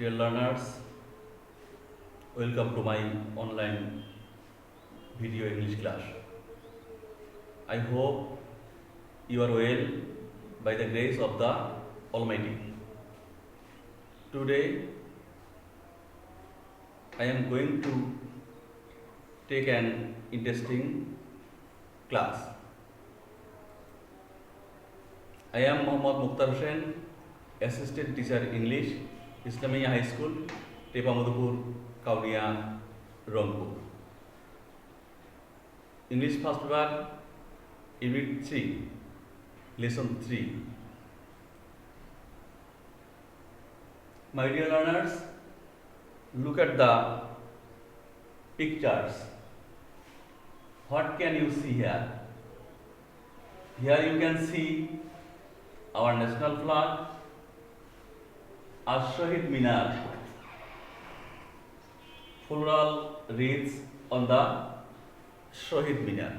Dear learners, welcome to my online video English class. I hope you are well by the grace of the Almighty. Today, I am going to take an interesting class. I am Mohammad Mukhtar Hussain, Assistant Teacher English, Islamia High School, Tepamadupur, Kaunia, Rangpur. English first paper, Unit 3, Lesson 3. My dear learners, look at the pictures. What can you see here? Here you can see our national flag, a Shahid Minar, floral wreaths on the Shahid Minar.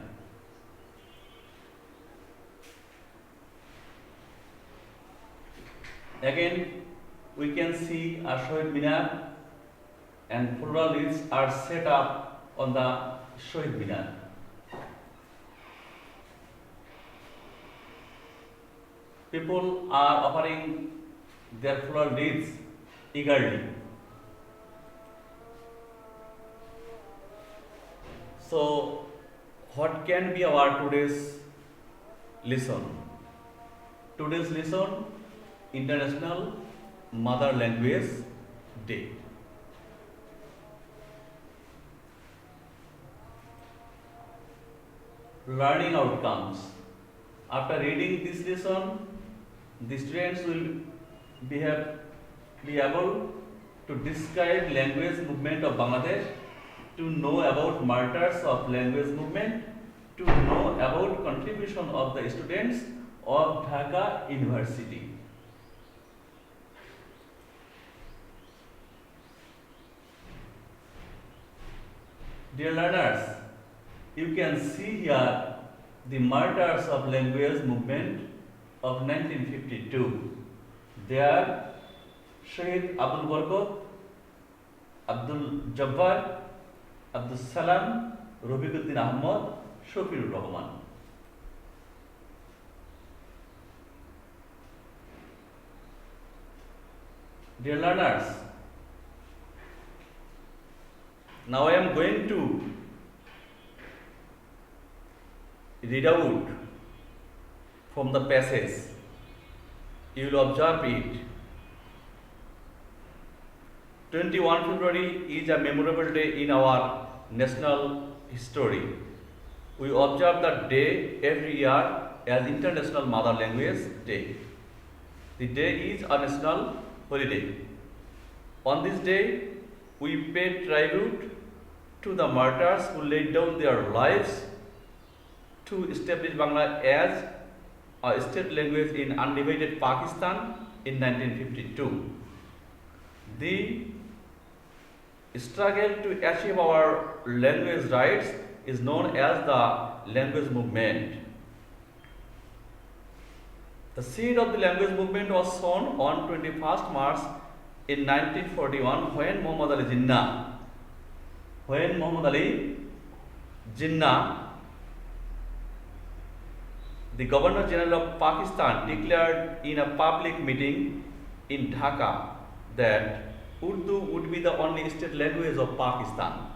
Again, we can see a Shahid Minar and floral wreaths are set up on the Shahid Minar. People are offering their floral wreaths eagerly. So, what can be our today's lesson? Today's lesson, International Mother Language Day. Learning outcomes. After reading this lesson, the students will be able to describe language movement of Bangladesh, to know about martyrs of language movement, to know about contribution of the students of Dhaka University. Dear learners, you can see here the martyrs of language movement of 1952. They are Shahid Abdul Barkat, Abdul Jabbar, Abdul Salam, Rafiquddin Ahmad, Shafirur Rahman. Dear learners, now I am going to read out from the passage. You will observe it. 21 February is a memorable day in our national history. We observe that day every year as International Mother Language Day. The day is a national holiday. On this day, we pay tribute to the martyrs who laid down their lives to establish Bangla as a state language in undivided Pakistan in 1952. The struggle to achieve our language rights is known as the language movement. The seed of the language movement was sown on 21st March in 1941 when Muhammad Ali Jinnah, the Governor General of Pakistan, declared in a public meeting in Dhaka that Urdu would be the only state language of Pakistan.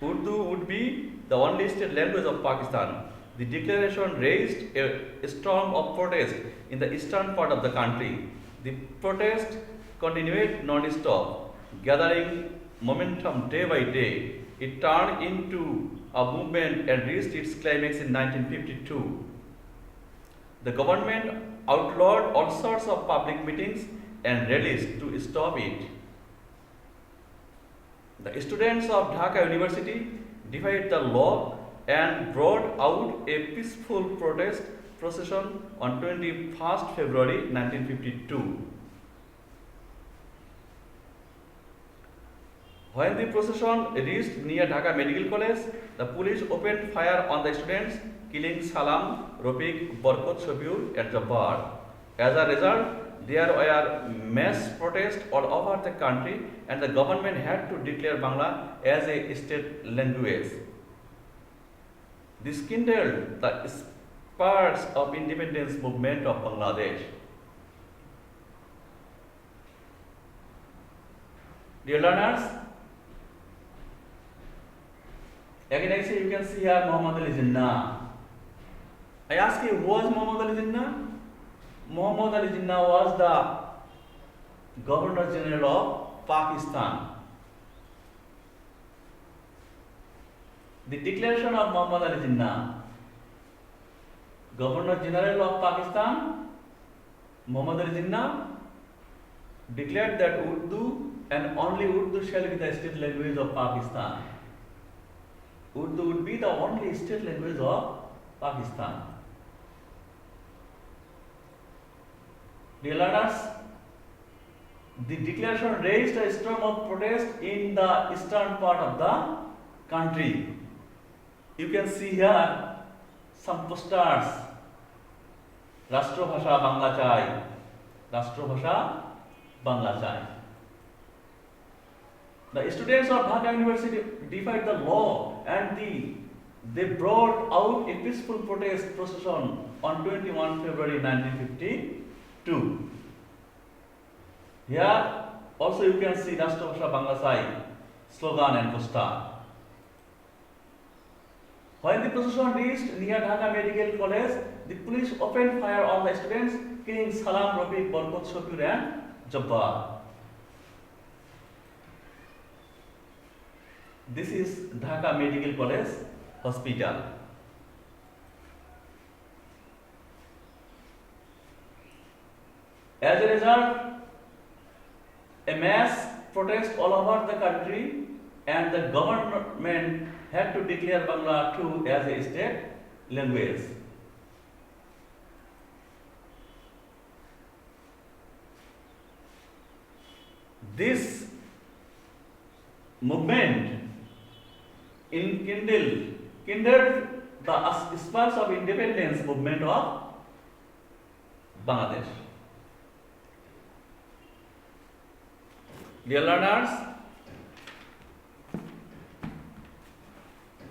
Urdu would be the only state language of Pakistan. The declaration raised a storm of protest in the eastern part of the country. The protest continued non-stop, gathering momentum day by day. It turned into a movement and reached its climax in 1952. The government outlawed all sorts of public meetings and rallies to stop it. The students of Dhaka University defied the law and brought out a peaceful protest procession on 21st February 1952. When the procession reached near Dhaka Medical College, the police opened fire on the students killing Salam, Rafiq, Barkot, Shafiur, and Jabbar. As a result, there were mass protests all over the country, and the government had to declare Bangla as a state language. This kindled the sparks of independence movement of Bangladesh. Dear learners, again I say you can see here Muhammad Ali Jinnah. I ask you, who was Muhammad Ali Jinnah? Muhammad Ali Jinnah was the Governor General of Pakistan. The declaration of Muhammad Ali Jinnah, Governor General of Pakistan, Muhammad Ali Jinnah declared that Urdu and only Urdu shall be the state language of Pakistan. Urdu would be the only state language of Pakistan. Dear learners, the declaration raised a storm of protest in the eastern part of the country. You can see here some posters. Rashtrabhasha Bangla Chai. Rashtrabhasha Bangla Chai. The students of Dhaka University defied the law and they brought out a peaceful protest procession on 21 February 1952. Here also you can see Rashtrabhasha Bangla Chai slogan and poster. When the procession reached near Dhaka Medical College, the police opened fire on the students, killing Salam, Rafiq, Barkot, Shafiur and Jabbar. This is Dhaka Medical College Hospital. As a result, a mass protest all over the country, and the government had to declare Bangla too as a state language. This movement kindled the sparks of independence movement of Bangladesh. Dear learners,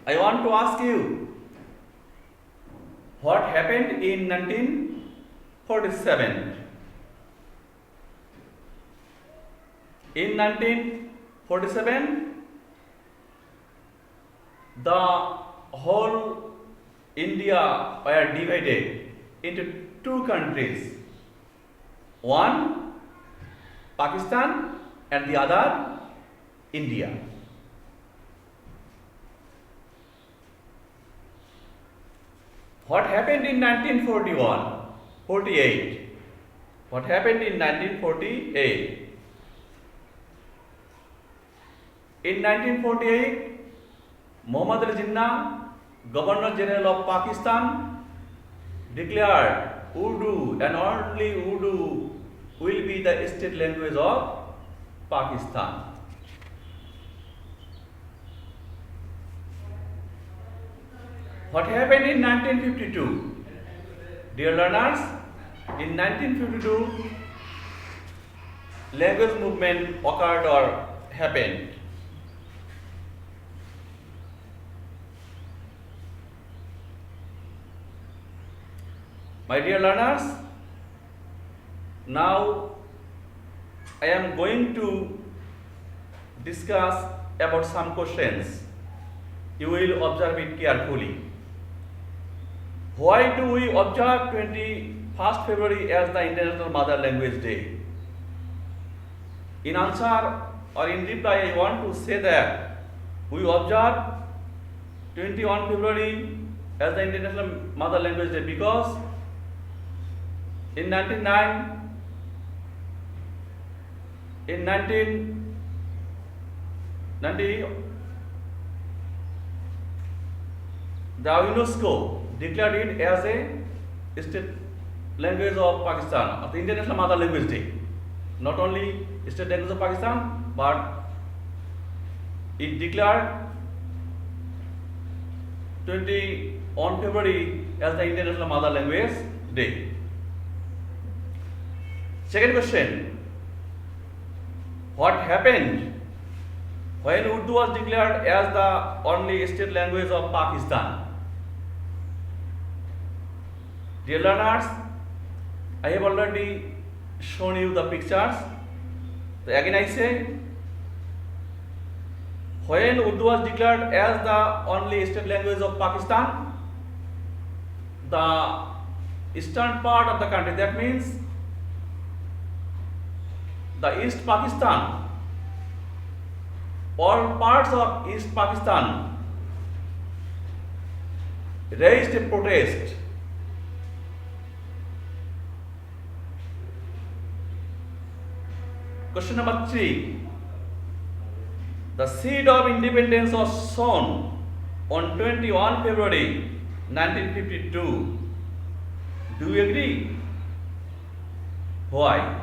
I want to ask you, what happened in 1947? In 1947, the whole India were divided into two countries, one Pakistan and the other India. What happened in 1948? What happened in 1948? In 1948, Muhammad Ali Jinnah, Governor General of Pakistan, declared Urdu and only Urdu will be the state language of Pakistan. What happened in 1952? Dear learners, in 1952, language movement occurred or happened. My dear learners, now I am going to discuss about some questions. You will observe it carefully. Why do we observe 21st February as the International Mother Language Day? In answer or in reply, I want to say that we observe 21 February as the International Mother Language Day because in 1990, the UNESCO declared it as a state language of Pakistan, of the International Mother Language Day. Not only state language of Pakistan, but it declared 21 on February as the International Mother Language Day. Second question. What happened when Urdu was declared as the only state language of Pakistan? Dear learners, I have already shown you the pictures. So again I say, when Urdu was declared as the only state language of Pakistan, the eastern part of the country, that means the East Pakistan, all parts of East Pakistan raised a protest. Question number 3. The seed of independence was sown on 21 February 1952. Do you agree? Why?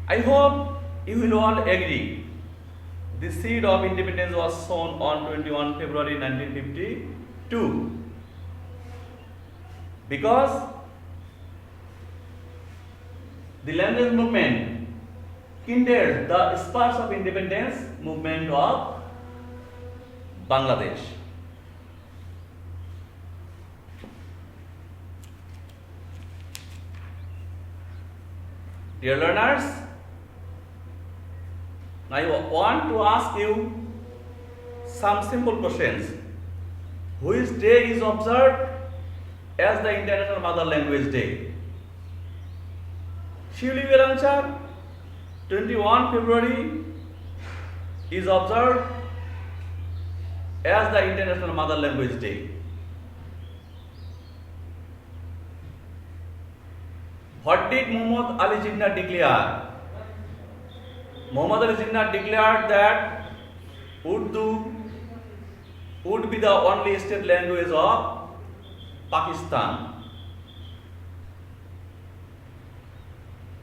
I hope you will all agree. The seed of independence was sown on 21 February 1952 because the language movement kindled the sparks of independence movement of Bangladesh. Dear learners, I want to ask you some simple questions. Which day is observed as the International Mother Language Day? Surely you will answer. 21 February is observed as the International Mother Language Day. What did Muhammad Ali Jinnah declare? Muhammad Ali Jinnah declared that Urdu would be the only state language of Pakistan.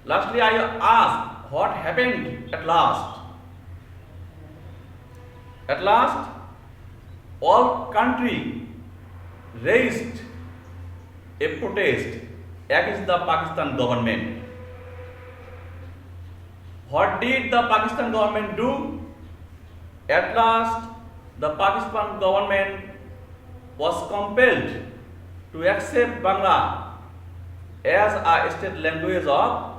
Lastly, I ask, what happened at last? At last, all country raised a protest against the Pakistan government. What did the Pakistan government do? At last, the Pakistan government was compelled to accept Bangla as a state language of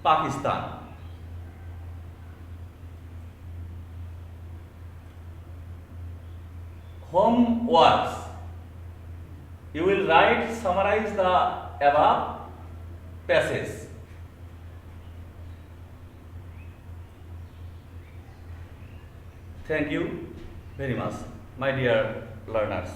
Pakistan. Homeworks. You will summarize the above passage. Thank you very much, my dear learners.